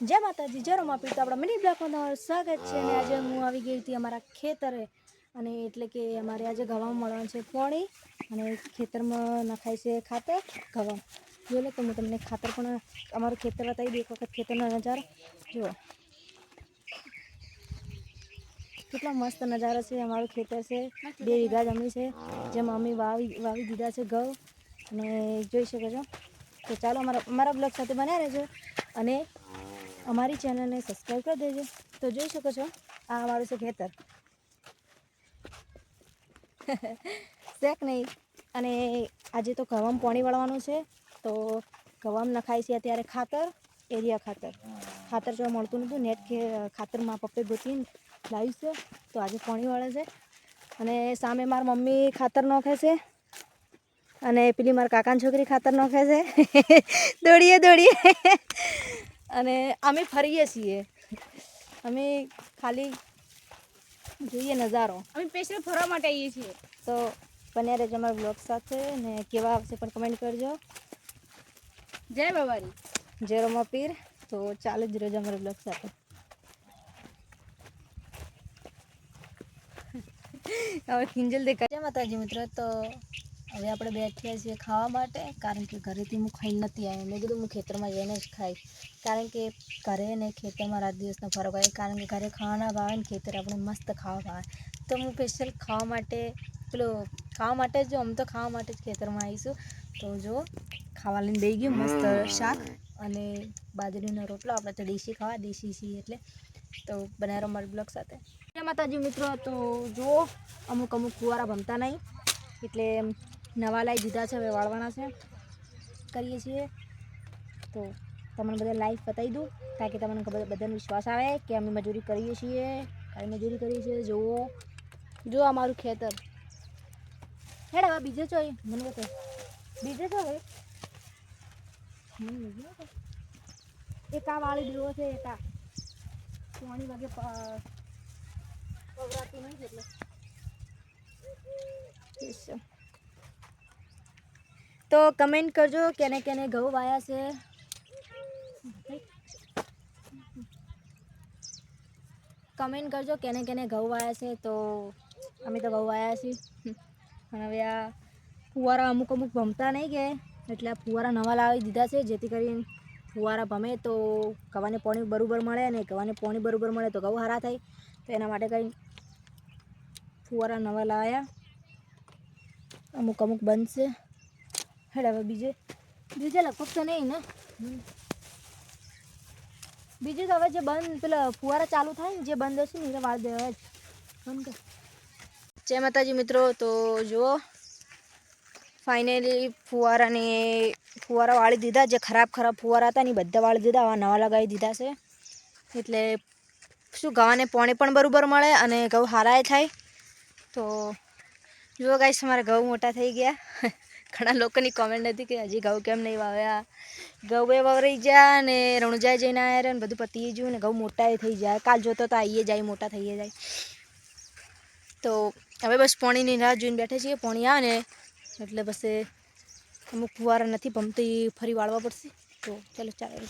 જય માતાજી, જય રમાપીર. તો આપણા મિની બ્લોકમાં તમારું સ્વાગત છે. અને આજે હું આવી ગઈ હતી અમારા ખેતરે, અને એટલે કે અમારે આજે ઘઉં મળવાનું છે પોણી, અને ખેતરમાં નખાય છે ખાતર ઘઉં. જો લે તો હું તમને ખાતર પણ અમારું ખેતર બતાવી દઉં. એક વખત ખેતરનો નજારો જુઓ, કેટલા મસ્ત નજારો છે. અમારું ખેતર છે, 2 વીઘા જમીન છે, જેમાં અમે વાવી દીધા છે ઘઉં, અને જોઈ શકો છો. તો ચાલો અમારા બ્લોગ સાથે બન્યા રહેજો, અને અમારી ચેનલને સબસ્ક્રાઈબ કરી દેજો. તો જોઈ શકો છો, આ અમારું છે ખેતર શેક નહીં. અને આજે તો ઘઉં પાણી વાળવાનું છે, તો ઘઉં નખાય છે અત્યારે ખાતર, એરિયા ખાતર જો મળતું નહોતું નેટ કે ખાતરમાં પપ્પે ગોતીને લાવ્યું છે, તો આજે પાણી વાળે છે. અને સામે મારી મમ્મી ખાતર નાખે છે, અને પેલી મારા કાકાની છોકરી ખાતર નાખે છે. દોડીએ અને અમે ફરીએ છીએ, અમે ખાલી જોઈએ નજારો. અમે સ્પેશિયલ ફરવા માટે આવીએ છીએ. તો બન્યા રહેજો અમારા બ્લોગ સાથે, ને કેવા આવશે પણ કમેન્ટ કરજો. જય બાબારી, જય રમાપીર. તો ચાલો જ રહેજો અમારા બ્લોગ સાથે. હવે કિંજલ દેખાય. જય માતાજી મિત્રો. તો હવે આપણે બેઠ્યા છીએ ખાવા માટે, કારણ કે ઘરેથી હું ખાઈ નથી આવી. મેં કીધું હું ખેતરમાં જઈને જ ખાઈ, કારણ કે ઘરે ને ખેતરમાં રાત દિવસનો ફરક હોય. કારણ કે ઘરે ખાવાના ભાવે ને ખેતર આપણે મસ્ત ખાવા ભાવે. તો હું સ્પેશિયલ ખાવા માટે જ આમ તો ખાવા માટે જ ખેતરમાં આવીશું. તો જો ખાવા લઈને બેસી ગયું મસ્ત શાક અને બાજરીનો રોટલો. આપણે તો દેશી છીએ એટલે. તો બનાવો મારા બ્લોગ સાથે. જય માતાજી મિત્રો. તો જુઓ, અમુક ફુવારા ભમતા નહીં, એટલે નવા લાવી દીધા છે, હવે વાળવાના છે, કરીએ છીએ. તો તમને બધા લાઈવ બતાવી દઉં, તાકી તમને બધાને વિશ્વાસ આવે કે અમે મજૂરી કરીએ છીએ, કાંઈ મજૂરી કરીએ છીએ. જુઓ અમારું ખેતર. હેડ હવે બીજે છો મને બતાવ, બીજે છો હવે એક આ વાળી દેવો છે, એક આ પાણી વાગે પવરાતું નહીં એટલે તો કમેન્ટ કરજો કેને ઘઉં વાયા છે. કમેન્ટ કરજો કેને ઘઉં વાયા છે. તો અમે તો ઘઉં વાયા છીએ. અને હવે આ ફુવારા અમુક ભમતા નહીં કે, એટલે આ ફુવારા નવા લાવી દીધા છે, જેથી કરીને ફુવારા ભમે તો ઘઉંને પાણી બરાબર મળે, અને ઘઉંને પાણી બરાબર મળે તો ઘઉં સારા થાય. તો એના માટે કંઈ ફુવારા નવા લાવ્યા. અમુક બનશે. હેડ હવે બીજે લગભગ તો નહીં ને, બીજું તો હવે જે બંધ પેલા ફુવારા ચાલુ થાય ને, જે બંધ હશે ને એ વાળ દેવા જ બંધ કર. જય માતાજી મિત્રો. તો જુઓ ફાઇનલી ફુવારા વાળી દીધા. જે ખરાબ ફુવારા હતા ને બધા વાળી દીધા, આવા નવા લગાવી દીધા છે. એટલે શું ઘઉંને પાણી પણ બરાબર મળે, અને ઘઉં સારા થાય. તો જુઓ ગાઈસ, અમારા ઘઉં મોટા થઈ ગયા. ઘણા લોકોની કોમેન્ટ હતી કે હજી ઘઉં કેમ નહીં વાવ્યા. ઘઉં વવરાઈ ગયા, અને રણુજાએ જઈને આવ્યા રહ્યા, ને બધું પતી ગયું, ને ઘઉં મોટા થઈ જાય. કાલ જોતો તો આવીએ જાય, મોટા થઈ જાય. તો હવે બસ પાણીની રાહ જોઈને બેઠે છીએ. પાણી આવે ને એટલે બસ અમુક ફુવારા નથી ભમતી, ફરી વાળવા પડશે. તો ચાલો ચાલો.